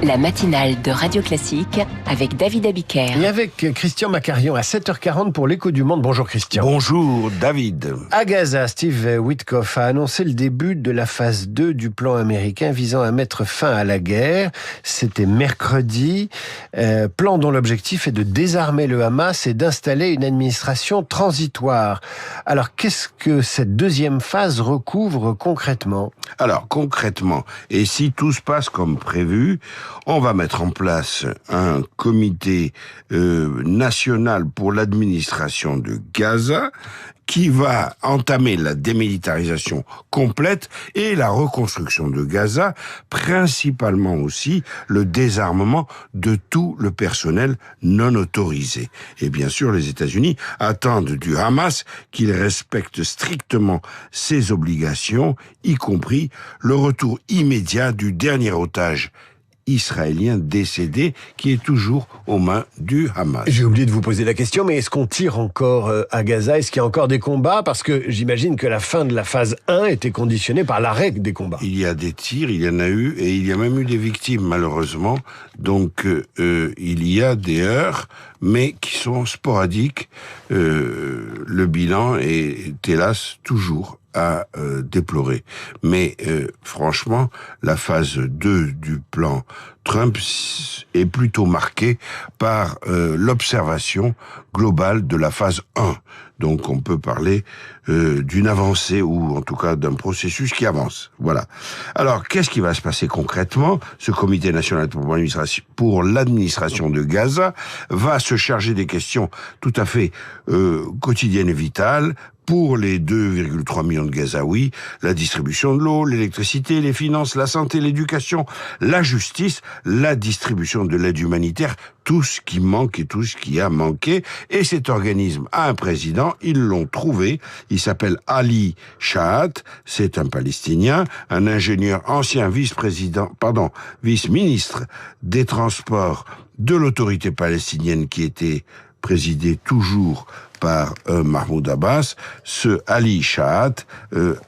La matinale de Radio Classique avec David Abiker. Et avec Christian Macarion à 7h40 pour l'Écho du Monde. Bonjour Christian. Bonjour David. À Gaza, Steve Witkoff a annoncé le début de la phase 2 du plan américain visant à mettre fin à la guerre. C'était mercredi. Plan dont l'objectif est de désarmer le Hamas et d'installer une administration transitoire. Alors qu'est-ce que cette deuxième phase recouvre concrètement ? Alors concrètement, et si tout se passe comme prévu, on va mettre en place un comité national pour l'administration de Gaza qui va entamer la démilitarisation complète et la reconstruction de Gaza, principalement aussi le désarmement de tout le personnel non autorisé. Et bien sûr, les États-Unis attendent du Hamas qu'il respecte strictement ses obligations, y compris le retour immédiat du dernier otage israélien décédé qui est toujours aux mains du Hamas. J'ai oublié de vous poser la question, mais est-ce qu'on tire encore à Gaza ? Est-ce qu'il y a encore des combats ? Parce que j'imagine que la fin de la phase 1 était conditionnée par l'arrêt des combats. Il y a des tirs, il y en a eu, et il y a même eu des victimes malheureusement. Donc il y a des heurts, mais qui sont sporadiques. Le bilan est hélas toujours à déplorer. Mais franchement, la phase 2 du plan Trump est plutôt marquée par l'observation globale de la phase 1. Donc on peut parler d'une avancée ou en tout cas d'un processus qui avance. Voilà. Alors qu'est-ce qui va se passer concrètement ? Ce comité national pour l'administration de Gaza va se charger des questions tout à fait quotidiennes et vitales pour les 2,3 millions de Gazaouis, la distribution de l'eau, l'électricité, les finances, la santé, l'éducation, la justice, la distribution de l'aide humanitaire, tout ce qui manque et tout ce qui a manqué. Et cet organisme a un président, ils l'ont trouvé, il s'appelle Ali Shahat, c'est un Palestinien, un ingénieur, ancien vice-ministre des Transports de l'autorité palestinienne qui était présidé toujours par Mahmoud Abbas. Ce Ali Shahat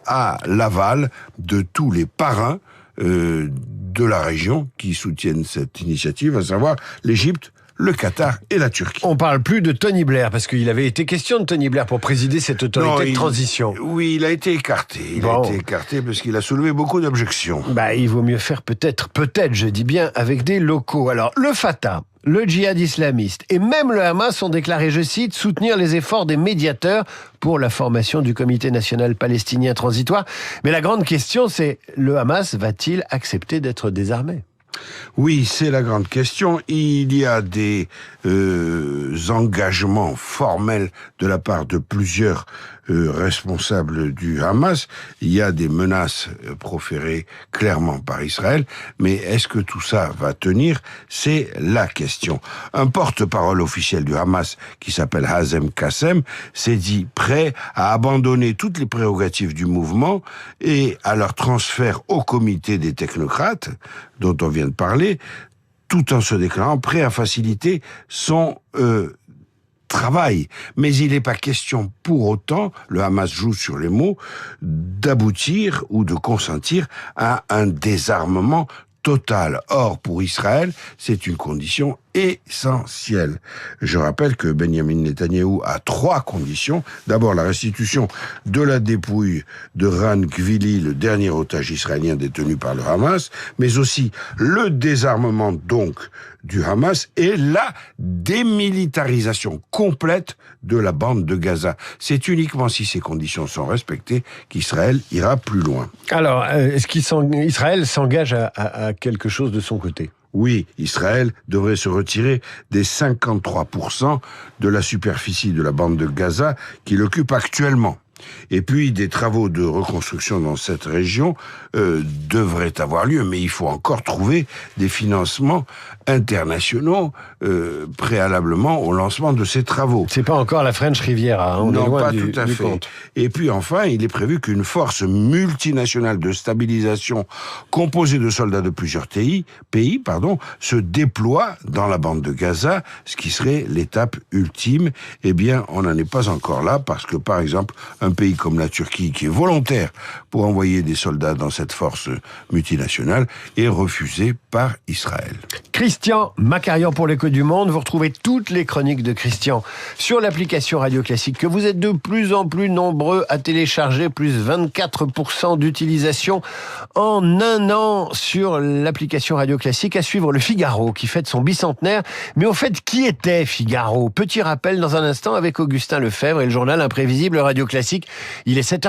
a l'aval de tous les parrains de la région qui soutiennent cette initiative, à savoir l'Égypte, le Qatar et la Turquie. On parle plus de Tony Blair, parce qu'il avait été question de Tony Blair pour présider cette autorité de transition. Oui, il a été écarté. Il a été écarté parce qu'il a soulevé beaucoup d'objections. Il vaut mieux faire peut-être, je dis bien, avec des locaux. Alors, le Fatah, le djihad islamiste et même le Hamas ont déclaré, je cite, soutenir les efforts des médiateurs pour la formation du Comité national palestinien transitoire. Mais la grande question, c'est, le Hamas va-t-il accepter d'être désarmé ? Oui, c'est la grande question. Il y a des engagements formels de la part de plusieurs responsables du Hamas. Il y a des menaces proférées clairement par Israël, mais est-ce que tout ça va tenir ? C'est la question. Un porte-parole officiel du Hamas, qui s'appelle Hazem Kassem, s'est dit prêt à abandonner toutes les prérogatives du mouvement et à leur transfert au comité des technocrates, dont on vient de parler, tout en se déclarant prêt à faciliter son travail. Mais il n'est pas question pour autant, le Hamas joue sur les mots, d'aboutir ou de consentir à un désarmement total. Or, pour Israël, c'est une condition essentielle. Je rappelle que Benjamin Netanyahou a 3 conditions. D'abord, la restitution de la dépouille de Ran Gvili, le dernier otage israélien détenu par le Hamas, mais aussi le désarmement donc du Hamas et la démilitarisation complète de la bande de Gaza. C'est uniquement si ces conditions sont respectées qu'Israël ira plus loin. Alors, est-ce qu'Israël s'engage à quelque chose de son côté ? Oui, Israël devrait se retirer des 53% de la superficie de la bande de Gaza qu'il occupe actuellement. Et puis, des travaux de reconstruction dans cette région devraient avoir lieu, mais il faut encore trouver des financements internationaux préalablement au lancement de ces travaux. C'est pas encore la French Riviera, on est loin pas du, tout à du fait. compte. Et puis enfin, il est prévu qu'une force multinationale de stabilisation composée de soldats de plusieurs pays, se déploie dans la bande de Gaza, ce qui serait l'étape ultime. Eh bien, on n'en est pas encore là parce que, par exemple, un pays comme la Turquie, qui est volontaire pour envoyer des soldats dans cette force multinationale, est refusé par Israël. Christian Macarian pour l'Écho du Monde. Vous retrouvez toutes les chroniques de Christian sur l'application Radio Classique que vous êtes de plus en plus nombreux à télécharger, plus 24% d'utilisation en un an sur l'application Radio Classique. À suivre le Figaro qui fête son bicentenaire. Mais au fait, qui était Figaro ? Petit rappel dans un instant avec Augustin Lefebvre et le journal imprévisible Radio Classique. Il est 7h.